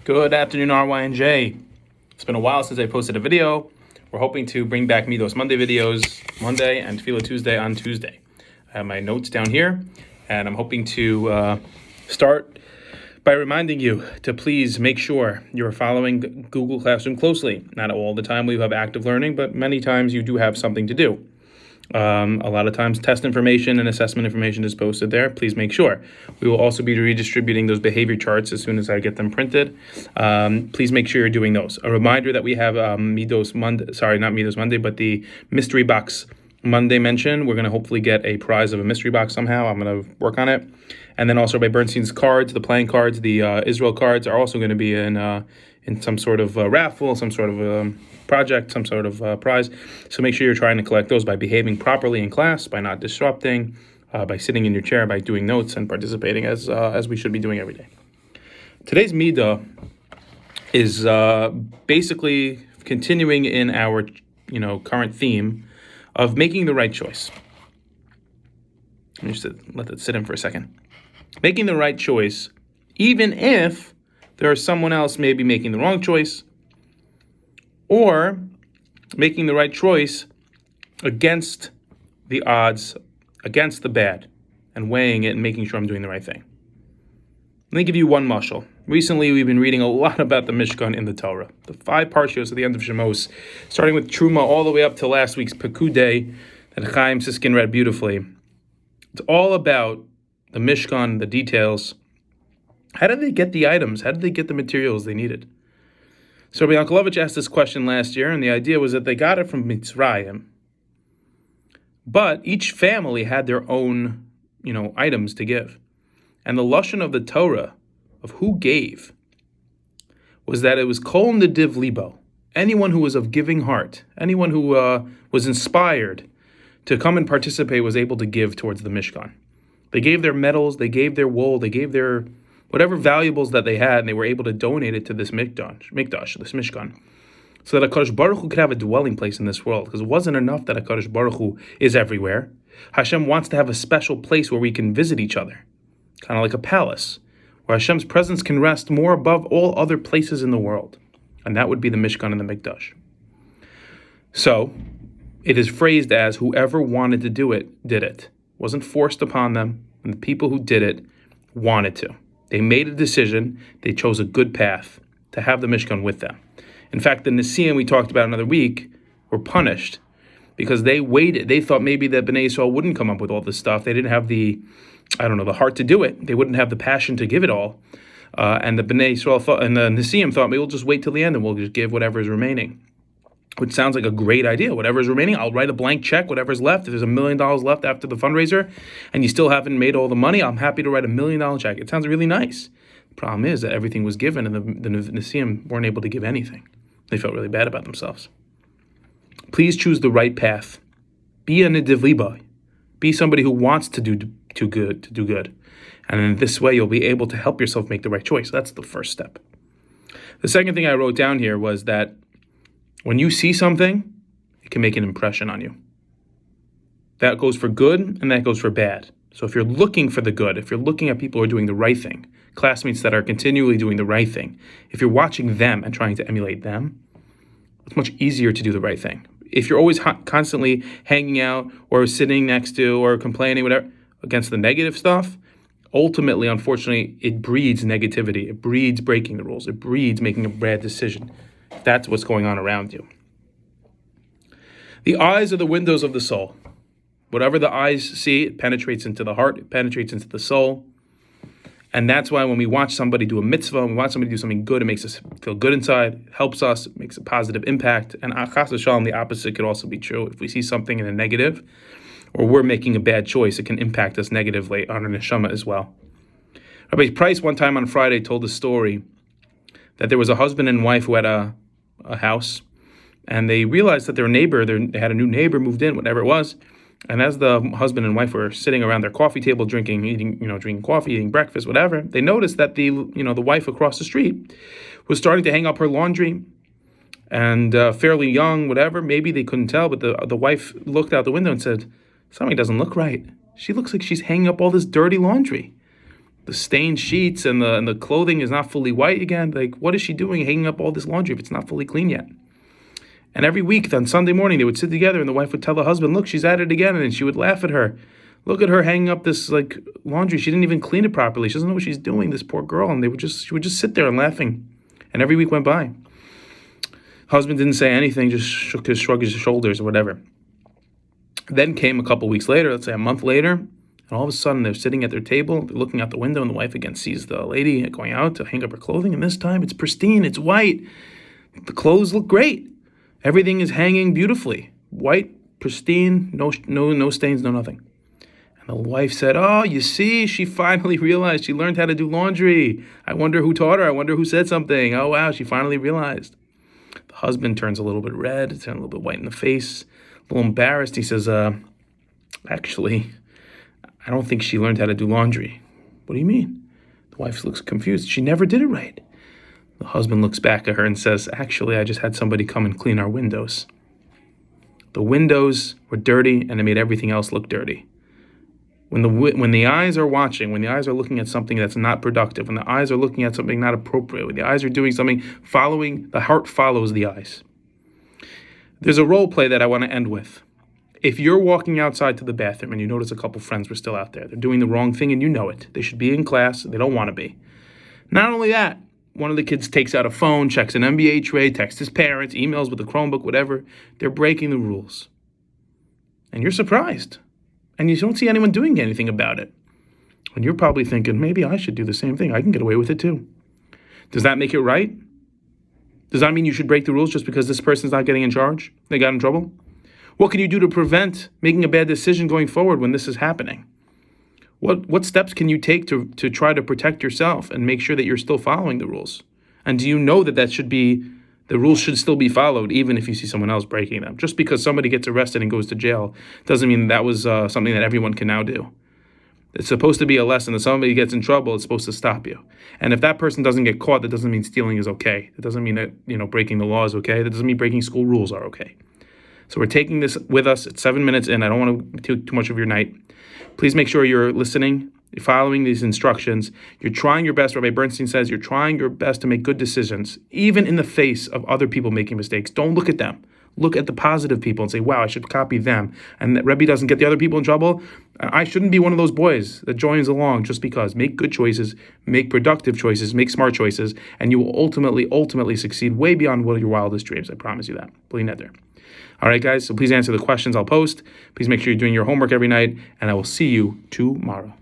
Good afternoon, RYNJ. It's been a while since I posted a video. We're hoping to bring back Middos Monday videos Monday and Tefillah Tuesday on Tuesday. I have my notes down here, and I'm hoping to start by reminding you to please make sure you're following Google Classroom closely. Not all the time we have active learning, but many times you do have something to do. A lot of times test information and assessment information is posted there. Please make sure. We will also be redistributing those behavior charts as soon as I get them printed. Please make sure you're doing those. A reminder that we have Middos Monday, not Middos Monday, but the Mystery Box Monday mention. We're going to hopefully get a prize of a mystery box somehow. I'm going to work on it. And then also by Bernstein's cards, the playing cards, the Israel cards are also going to be in some sort of raffle, some sort of project, some sort of prize. So make sure you're trying to collect those by behaving properly in class, by not disrupting, by sitting in your chair, by doing notes and participating as we should be doing every day. Today's Midah is basically continuing in our current theme of making the right choice. Let me just let that sit in for a second. Making the right choice, even if there is someone else maybe making the wrong choice, or making the right choice against the odds, against the bad, and weighing it and making sure I'm doing the right thing. Let me give you one mashal. Recently, we've been reading a lot about the Mishkan in the Torah. The 5 parshios at the end of Shemos, starting with Truma all the way up to last week's Pekudei that Chaim Siskin read beautifully. It's all about the Mishkan, the details. How did they get the items? How did they get the materials they needed? So Rabbi Yankelovich asked this question last year, and the idea was that they got it from Mitzrayim. But each family had their own, items to give. And the lashon of the Torah, of who gave, was that it was kol nediv libo. Anyone who was of giving heart, anyone who was inspired to come and participate was able to give towards the Mishkan. They gave their metals, they gave their wool, they gave their whatever valuables that they had, and they were able to donate it to this mikdash, this Mishkan, so that HaKadosh Baruch Hu could have a dwelling place in this world, because it wasn't enough that HaKadosh Baruch Hu is everywhere. Hashem wants to have a special place where we can visit each other, kind of like a palace, where Hashem's presence can rest more above all other places in the world, and that would be the Mishkan and the Mikdash. So, it is phrased as whoever wanted to do it, did it. It wasn't forced upon them, and the people who did it wanted to. They made a decision, they chose a good path to have the Mishkan with them. In fact, the Nesiim we talked about another week were punished because they waited. They thought maybe that Bnei Yisrael wouldn't come up with all this stuff. They didn't have the heart to do it. They wouldn't have the passion to give it all. And the Bnei Yisrael thought, and the Nesiim thought, maybe we'll just wait till the end and we'll just give whatever is remaining. Which sounds like a great idea. Whatever is remaining, I'll write a blank check, whatever's left. If there's $1 million left after the fundraiser and you still haven't made all the money, I'm happy to write $1 million check. It sounds really nice. The problem is that everything was given and the Nesiim weren't able to give anything. They felt really bad about themselves. Please choose the right path. Be a nediv libo. Be somebody who wants to do good. And in this way, you'll be able to help yourself make the right choice. That's the first step. The second thing I wrote down here was that when you see something, it can make an impression on you. That goes for good and that goes for bad. So if you're looking for the good, if you're looking at people who are doing the right thing, classmates that are continually doing the right thing, if you're watching them and trying to emulate them, it's much easier to do the right thing. If you're always constantly hanging out or sitting next to or complaining, whatever, against the negative stuff, ultimately, unfortunately, it breeds negativity. It breeds breaking the rules. It breeds making a bad decision. That's what's going on around you. The eyes are the windows of the soul. Whatever the eyes see, it penetrates into the heart, it penetrates into the soul. And that's why when we watch somebody do a mitzvah, when we watch somebody do something good, it makes us feel good inside, helps us, it makes a positive impact. And chas v'shalom, the opposite could also be true. If we see something in a negative, or we're making a bad choice, it can impact us negatively on our neshama as well. Rabbi Price one time on Friday told a story that there was a husband and wife who had a house, and they realized that their neighbor, they had a new neighbor moved in, whatever it was, and as the husband and wife were sitting around their coffee table, drinking coffee, eating breakfast, whatever, they noticed that the wife across the street was starting to hang up her laundry, and fairly young, whatever, maybe they couldn't tell, but the wife looked out the window and said, "Something doesn't look right. She looks like she's hanging up all this dirty laundry." the stained sheets and the clothing is not fully white again. Like, what is she doing hanging up all this laundry if it's not fully clean yet? And every week on Sunday morning, they would sit together and the wife would tell the husband, look, she's at it again. And she would laugh at her. Look at her hanging up this like laundry. She didn't even clean it properly. She doesn't know what she's doing, this poor girl. And she would just sit there and laughing. And every week went by. Husband didn't say anything, just shrugged his shoulders or whatever. Then came a couple weeks later, let's say a month later, and all of a sudden they're sitting at their table, they're looking out the window, and the wife again sees the lady going out to hang up her clothing, and this time it's pristine, it's white. The clothes look great. Everything is hanging beautifully. White, pristine, no stains, no nothing. And the wife said, oh, you see, she finally realized. She learned how to do laundry. I wonder who taught her. I wonder who said something. Oh, wow, she finally realized. The husband turns a little bit red, turns a little bit white in the face, a little embarrassed. He says, actually, I don't think she learned how to do laundry. What do you mean? The wife looks confused. She never did it right. The husband looks back at her and says, actually, I just had somebody come and clean our windows. The windows were dirty and it made everything else look dirty. When the eyes are watching, when the eyes are looking at something that's not productive, when the eyes are looking at something not appropriate, when the eyes are doing something the heart follows the eyes. There's a role play that I want to end with. If you're walking outside to the bathroom and you notice a couple friends were still out there, they're doing the wrong thing and you know it. They should be in class. They don't want to be. Not only that, one of the kids takes out a phone, checks an NBA trade, texts his parents, emails with a Chromebook, whatever. They're breaking the rules. And you're surprised. And you don't see anyone doing anything about it. And you're probably thinking, maybe I should do the same thing. I can get away with it too. Does that make it right? Does that mean you should break the rules just because this person's not getting in charge? They got in trouble? What can you do to prevent making a bad decision going forward when this is happening? What steps can you take to try to protect yourself and make sure that you're still following the rules? And do you know that the rules should still be followed even if you see someone else breaking them? Just because somebody gets arrested and goes to jail doesn't mean that was something that everyone can now do. It's supposed to be a lesson. If somebody gets in trouble, it's supposed to stop you. And if that person doesn't get caught, that doesn't mean stealing is okay. It doesn't mean that breaking the law is okay. That doesn't mean breaking school rules are okay. So we're taking this with us. It's 7 minutes in. I don't want to take too much of your night. Please make sure you're listening, you're following these instructions. You're trying your best. Rabbi Bernstein says you're trying your best to make good decisions, even in the face of other people making mistakes. Don't look at them. Look at the positive people and say, wow, I should copy them. And that Rebbe doesn't get the other people in trouble. I shouldn't be one of those boys that joins along just because. Make good choices, make productive choices, make smart choices, and you will ultimately succeed way beyond what your wildest dreams. I promise you that. Bli neder. All right, guys, so please answer the questions I'll post. Please make sure you're doing your homework every night, and I will see you tomorrow.